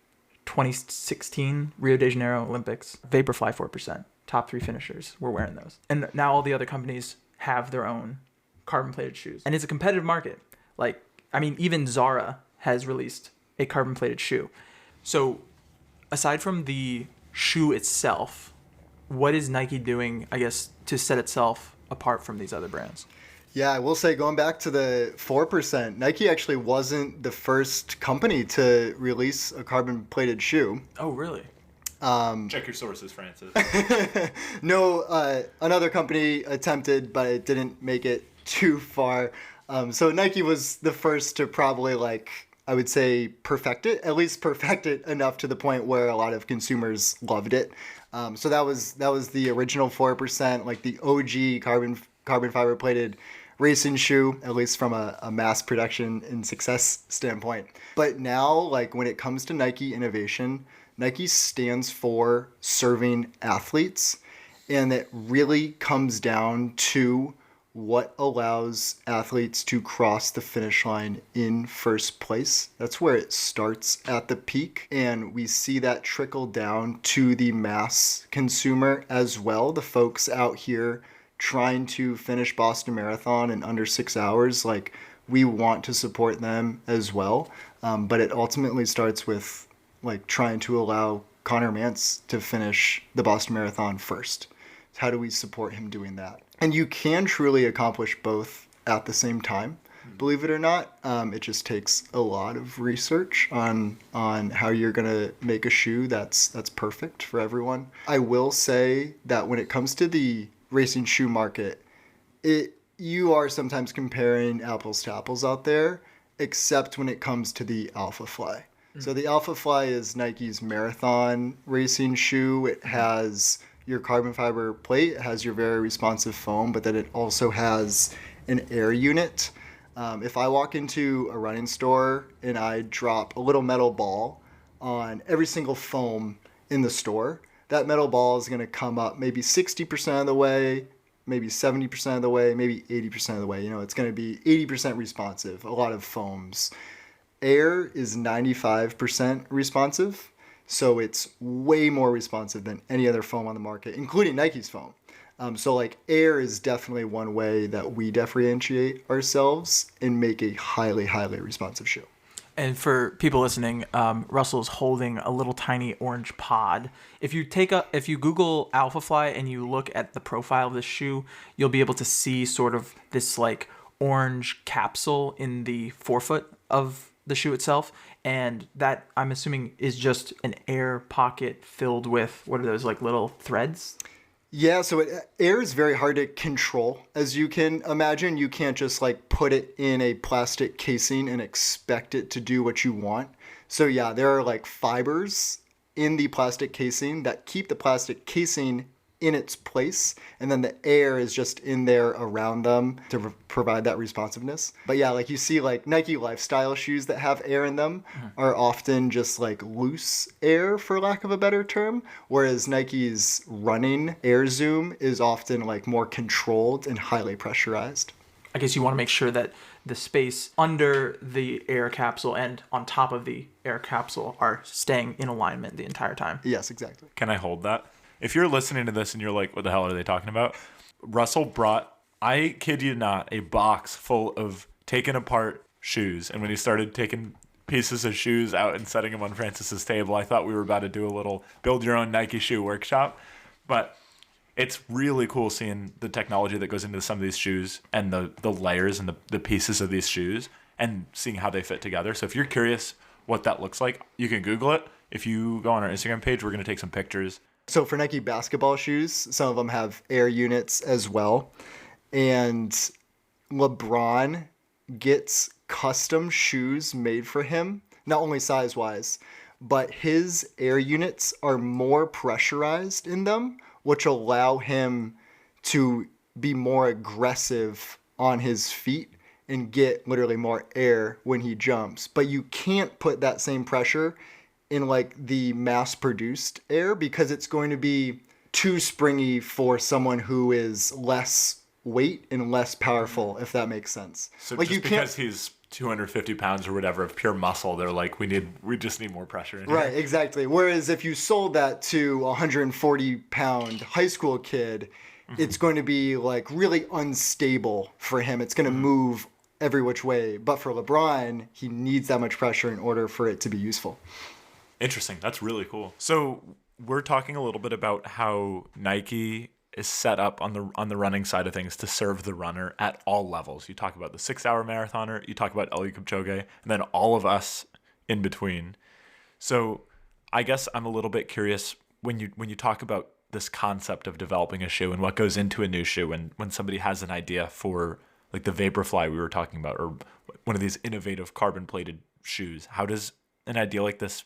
2016 Rio de Janeiro Olympics, Vaporfly 4%, top 3 finishers were wearing those. And now all the other companies have their own carbon-plated shoes. And it's a competitive market. Like, I mean, even Zara has released a carbon-plated shoe. So aside from the shoe itself, what is Nike doing, I guess, to set itself apart from these other brands? Yeah, I will say, going back to the 4%, Nike actually wasn't the first company to release a carbon-plated shoe. Oh, really? Check your sources, Francis. No, another company attempted, but it didn't make it too far. So Nike was the first to probably, like, I would say, perfect it, at least perfect it enough to the point where a lot of consumers loved it. So that was the original 4%, like the OG carbon fiber plated racing shoe, at least from a mass production and success standpoint. But now, like when it comes to Nike innovation, Nike stands for serving athletes, and it really comes down to what allows athletes to cross the finish line in first place. That's where it starts at the peak. And we see that trickle down to the mass consumer as well. The folks out here trying to finish Boston Marathon in under 6 hours, like, we want to support them as well. But it ultimately starts with like trying to allow Connor Mance to finish the Boston Marathon first. How do we support him doing that? And you can truly accomplish both at the same time, believe it or not. It just takes a lot of research on how you're gonna make a shoe that's perfect for everyone. I will say that when it comes to the racing shoe market, you are sometimes comparing apples to apples out there, except when it comes to the Alpha Fly. So the Alpha Fly is Nike's marathon racing shoe. It has your carbon fiber plate, it has your very responsive foam, but then it also has an air unit. If I walk into a running store and I drop a little metal ball on every single foam in the store, that metal ball is going to come up maybe 60% of the way, maybe 70% of the way, maybe 80% of the way. You know, it's going to be 80% responsive, a lot of foams. Air is 95% responsive, so it's way more responsive than any other foam on the market, including Nike's foam. So like air is definitely one way that we differentiate ourselves and make a highly, highly responsive shoe. And for people listening, Russell's holding a little tiny orange pod. If you Google Alpha Fly and you look at the profile of this shoe, you'll be able to see sort of this like orange capsule in the forefoot of the shoe itself, and that, I'm assuming, is just an air pocket filled with, what are those, like little threads? Yeah, so air is very hard to control. As you can imagine, you can't just like put it in a plastic casing and expect it to do what you want. So yeah, there are like fibers in the plastic casing that keep the plastic casing in its place, and then the air is just in there around them to provide that responsiveness. But yeah, like you see like Nike lifestyle shoes that have air in them are often just like loose air, for lack of a better term, whereas Nike's running Air Zoom is often like more controlled and highly pressurized. I guess you want to make sure that the space under the air capsule and on top of the air capsule are staying in alignment the entire time. Yes, exactly. Can I hold that? If you're listening to this and you're like, what the hell are they talking about? Russell brought, I kid you not, a box full of taken apart shoes. And when he started taking pieces of shoes out and setting them on Francis's table, I thought we were about to do a little build your own Nike shoe workshop. But it's really cool seeing the technology that goes into some of these shoes and the layers and the pieces of these shoes and seeing how they fit together. So if you're curious what that looks like, you can Google it. If you go on our Instagram page, we're going to take some pictures. So for Nike basketball shoes, some of them have air units as well. And LeBron gets custom shoes made for him, not only size-wise, but his air units are more pressurized in them, which allow him to be more aggressive on his feet and get literally more air when he jumps. But you can't put that same pressure in like the mass-produced air because it's going to be too springy for someone who is less weight and less powerful, if that makes sense. So like just because he's 250 pounds or whatever of pure muscle, they're like, we just need more pressure in here. Right, exactly. Whereas if you sold that to a 140-pound high school kid, it's going to be like really unstable for him. It's going to move every which way. But for LeBron, he needs that much pressure in order for it to be useful. Interesting. That's really cool. So we're talking a little bit about how Nike is set up on the running side of things to serve the runner at all levels. You talk about the 6-hour marathoner, you talk about Eliud Kipchoge, and then all of us in between. So I guess I'm a little bit curious when you talk about this concept of developing a shoe and what goes into a new shoe, and when somebody has an idea for like the Vaporfly we were talking about, or one of these innovative carbon-plated shoes, how does an idea like this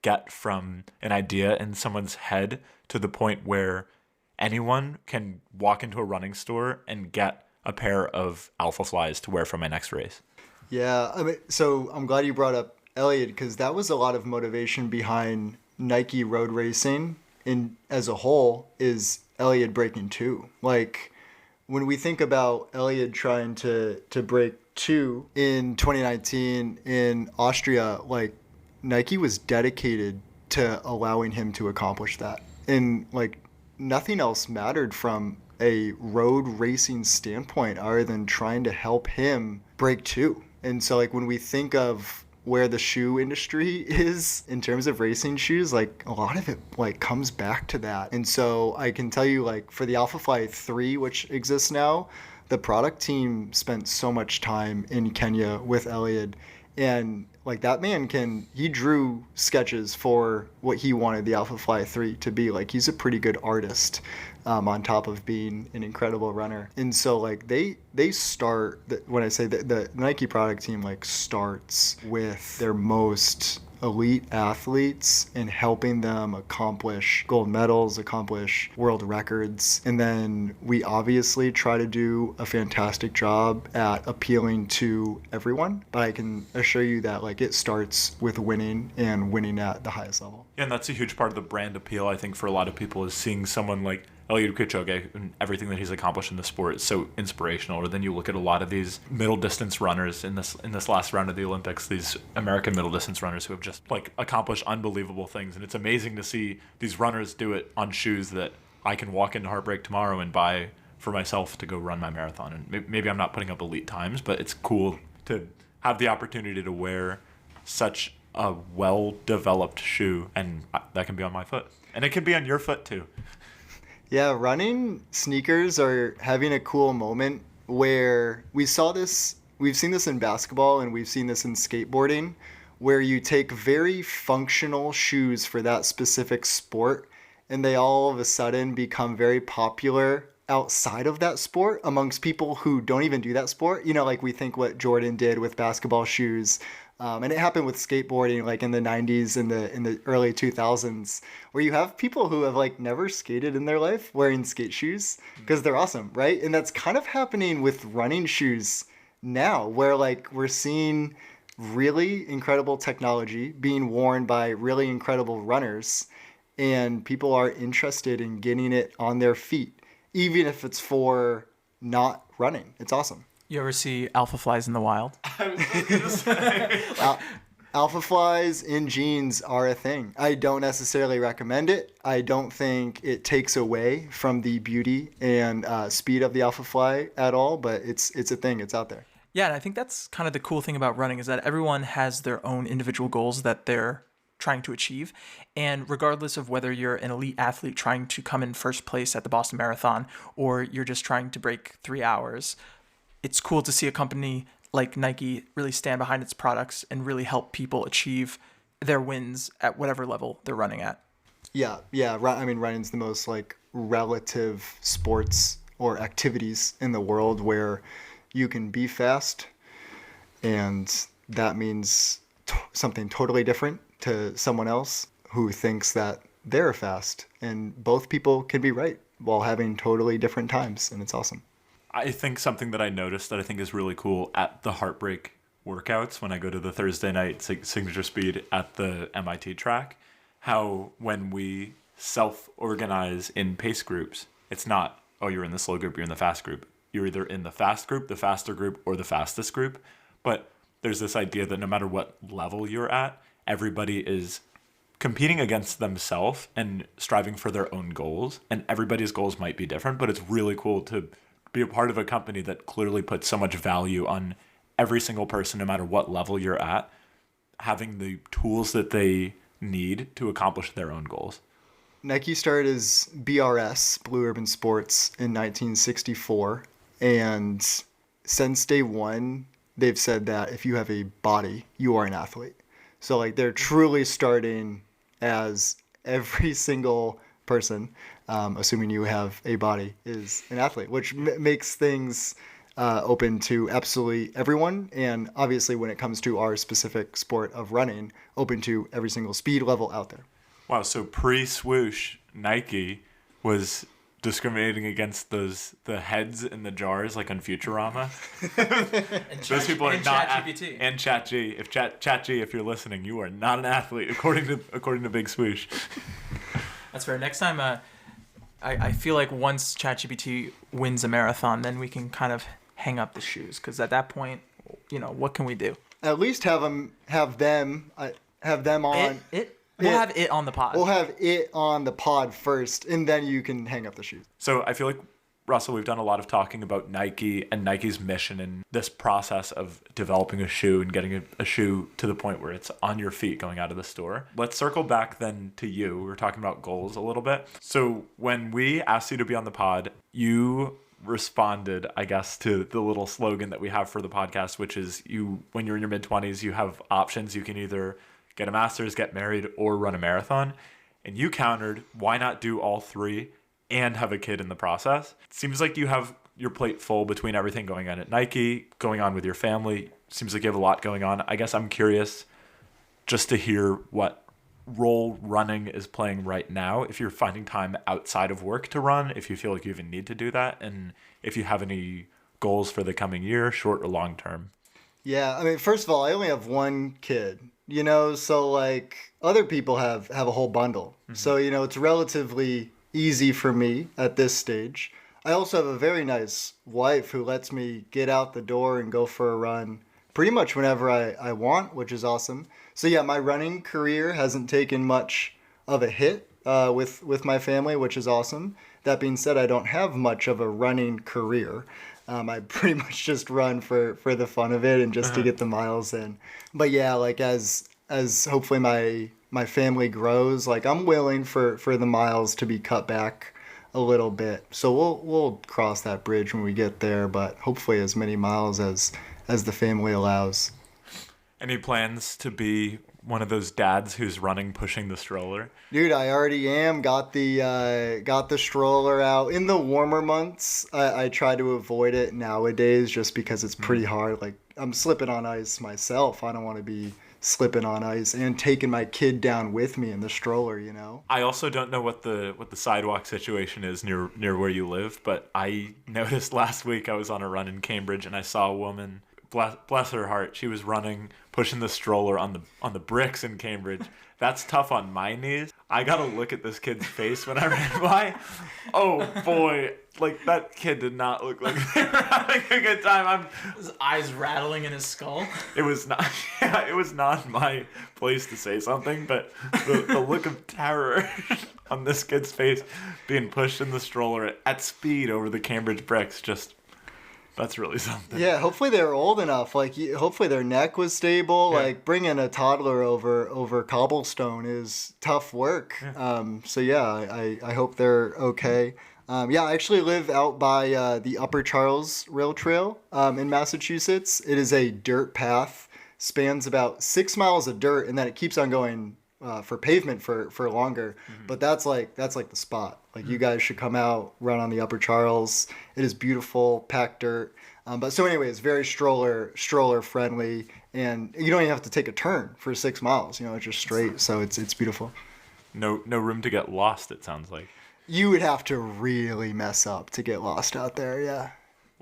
get from an idea in someone's head to the point where anyone can walk into a running store and get a pair of Alpha Flies to wear for my next race? Yeah, I mean, so I'm glad you brought up Eliud because that was a lot of motivation behind Nike road racing as a whole is Eliud breaking 2. Like when we think about Elliot trying to break 2 in 2019 in Austria, like Nike was dedicated to allowing him to accomplish that. And like nothing else mattered from a road racing standpoint other than trying to help him break 2. And so like when we think of where the shoe industry is in terms of racing shoes, like a lot of it like comes back to that. And so I can tell you, like for the Alphafly 3, which exists now, the product team spent so much time in Kenya with Elliot, and like that man he drew sketches for what he wanted the Alphafly 3 to be. Like he's a pretty good artist, on top of being an incredible runner. And so like they start, when I say the Nike product team like starts with their most elite athletes and helping them accomplish gold medals, accomplish world records. And then we obviously try to do a fantastic job at appealing to everyone. But I can assure you that like it starts with winning and winning at the highest level. Yeah, and that's a huge part of the brand appeal, I think, for a lot of people, is seeing someone like Eliud Kipchoge and everything that he's accomplished in the sport is so inspirational. Or then you look at a lot of these middle distance runners in this last round of the Olympics, these American middle distance runners who have just like accomplished unbelievable things. And it's amazing to see these runners do it on shoes that I can walk into Heartbreak tomorrow and buy for myself to go run my marathon. And maybe I'm not putting up elite times, but it's cool to have the opportunity to wear such a well-developed shoe, and that can be on my foot. And it can be on your foot too. Yeah, running sneakers are having a cool moment where we've seen this in basketball and we've seen this in skateboarding, where you take very functional shoes for that specific sport and they all of a sudden become very popular outside of that sport amongst people who don't even do that sport. You know, like we think what Jordan did with basketball shoes. And it happened with skateboarding, like in the 90s and in the early 2000s, where you have people who have like never skated in their life wearing skate shoes because they're awesome, right? And that's kind of happening with running shoes now, where like we're seeing really incredible technology being worn by really incredible runners, and people are interested in getting it on their feet, even if it's for not running. It's awesome. You ever see Alphaflies in the wild? I was going to say. Alphaflies in jeans are a thing. I don't necessarily recommend it. I don't think it takes away from the beauty and speed of the Alphafly at all, but it's a thing. It's out there. Yeah, and I think that's kind of the cool thing about running, is that everyone has their own individual goals that they're trying to achieve. And regardless of whether you're an elite athlete trying to come in first place at the Boston Marathon or you're just trying to break 3 hours, it's cool to see a company like Nike really stand behind its products and really help people achieve their wins at whatever level they're running at. Yeah. I mean, running's the most like relative sports or activities in the world where you can be fast, and that means something totally different to someone else who thinks that they're fast. And both people can be right while having totally different times, and it's awesome. I think something that I noticed that I think is really cool at the Heartbreak workouts when I go to the Thursday night signature speed at the MIT track, how when we self-organize in pace groups, it's not, oh, you're in the slow group, you're in the fast group. You're either in the fast group, the faster group, or the fastest group. But there's this idea that no matter what level you're at, everybody is competing against themselves and striving for their own goals. And everybody's goals might be different, but it's really cool to be a part of a company that clearly puts so much value on every single person, no matter what level you're at, having the tools that they need to accomplish their own goals. Nike started as BRS, Blue Urban Sports, in 1964. And since day one, they've said that if you have a body, you are an athlete. So like they're truly starting as every single person, assuming you have a body, is an athlete, which makes things open to absolutely everyone. And obviously when it comes to our specific sport of running, open to every single speed level out there. Wow, so pre-swoosh, Nike was discriminating against the heads in the jars like on Futurama. Those people are not ChatGPT. And ChatG. If ChatG, if you're listening, you are not an athlete according to Big Swoosh. That's fair. Next time, I feel like once ChatGPT wins a marathon, then we can kind of hang up the shoes, because at that point, what can we do? At least have them on. We'll have it on the pod. We'll have it on the pod first, and then you can hang up the shoes. So I feel like, Russell, we've done a lot of talking about Nike and Nike's mission and this process of developing a shoe and getting a shoe to the point where it's on your feet going out of the store. Let's circle back then to you. We were talking about goals a little bit. So when we asked you to be on the pod, you responded, I guess, to the little slogan that we have for the podcast, which is when you're in your mid-20s, you have options. You can either get a master's, get married, or run a marathon. And you countered, why not do all three and have a kid in the process? It seems like you have your plate full between everything going on at Nike, going on with your family. Seems like you have a lot going on. I guess I'm curious just to hear what role running is playing right now, if you're finding time outside of work to run, if you feel like you even need to do that, and if you have any goals for the coming year, short or long term. Yeah, I mean, first of all, I only have one kid, so like other people have a whole bundle. Mm-hmm. So, it's relatively easy for me at this stage. I also have a very nice wife who lets me get out the door and go for a run pretty much whenever I want, which is awesome. So yeah, my running career hasn't taken much of a hit with my family, which is awesome. That being said, I don't have much of a running career. I pretty much just run for the fun of it and just to get the miles in. But yeah, like as hopefully my family grows, like I'm willing for the miles to be cut back a little bit. So we'll cross that bridge when we get there, but hopefully as many miles as the family allows. Any plans to be one of those dads who's running pushing the stroller? Dude, I already am. Got the stroller out. In the warmer months, I try to avoid it nowadays just because it's pretty hard. Like, I'm slipping on ice myself. I don't want to be slipping on ice and taking my kid down with me in the stroller, I also don't know what the sidewalk situation is near where you live, but I noticed last week I was on a run in Cambridge and I saw a woman, bless her heart, she was running, pushing the stroller on the bricks in Cambridge. That's tough on my knees. I gotta look at this kid's face when I ran by. Oh boy, like that kid did not look like they were having a good time. His eyes rattling in his skull. It was not. Yeah, it was not my place to say something, but the look of terror on this kid's face, being pushed in the stroller at speed over the Cambridge bricks, that's really something. Yeah, hopefully they're old enough. Like, hopefully their neck was stable. Yeah. Like, bringing a toddler over cobblestone is tough work. Yeah. So yeah, I hope they're okay. Yeah, I actually live out by the Upper Charles Rail Trail in Massachusetts. It is a dirt path, spans about 6 miles of dirt, and then it keeps on going for pavement for longer. Mm-hmm. But that's like the spot. Like, you guys should come out, run on the Upper Charles. It is beautiful, packed dirt. But so anyway, it's very stroller friendly, and you don't even have to take a turn for 6 miles. It's just straight, so it's beautiful. No room to get lost, it sounds like. You would have to really mess up to get lost out there, yeah.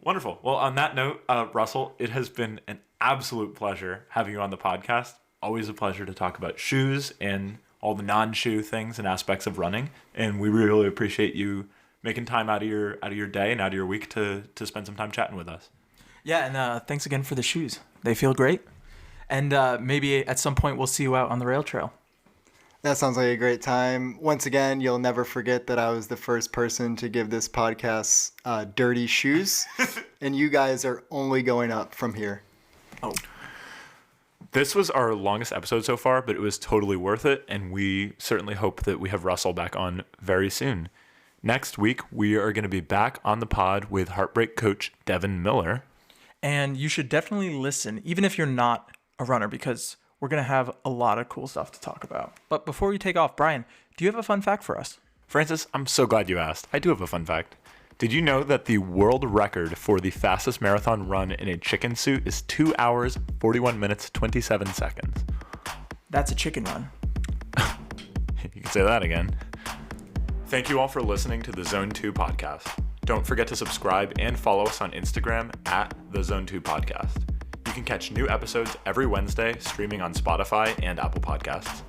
Wonderful. Well, on that note, Russell, it has been an absolute pleasure having you on the podcast. Always a pleasure to talk about shoes and all the non-shoe things and aspects of running. And we really appreciate you making time out of your day and out of your week to spend some time chatting with us. Yeah, and thanks again for the shoes. They feel great. And maybe at some point we'll see you out on the rail trail. That sounds like a great time. Once again, you'll never forget that I was the first person to give this podcast dirty shoes. And you guys are only going up from here. Oh. This was our longest episode so far, but it was totally worth it. And we certainly hope that we have Russell back on very soon. Next week, we are going to be back on the pod with Heartbreak coach Devin Miller. And you should definitely listen, even if you're not a runner, because we're going to have a lot of cool stuff to talk about. But before we take off, Brian, do you have a fun fact for us? Francis, I'm so glad you asked. I do have a fun fact. Did you know that the world record for the fastest marathon run in a chicken suit is 2 hours, 41 minutes, 27 seconds? That's a chicken run. You can say that again. Thank you all for listening to the Zone 2 podcast. Don't forget to subscribe and follow us on Instagram at the Zone 2 podcast. You can catch new episodes every Wednesday streaming on Spotify and Apple Podcasts.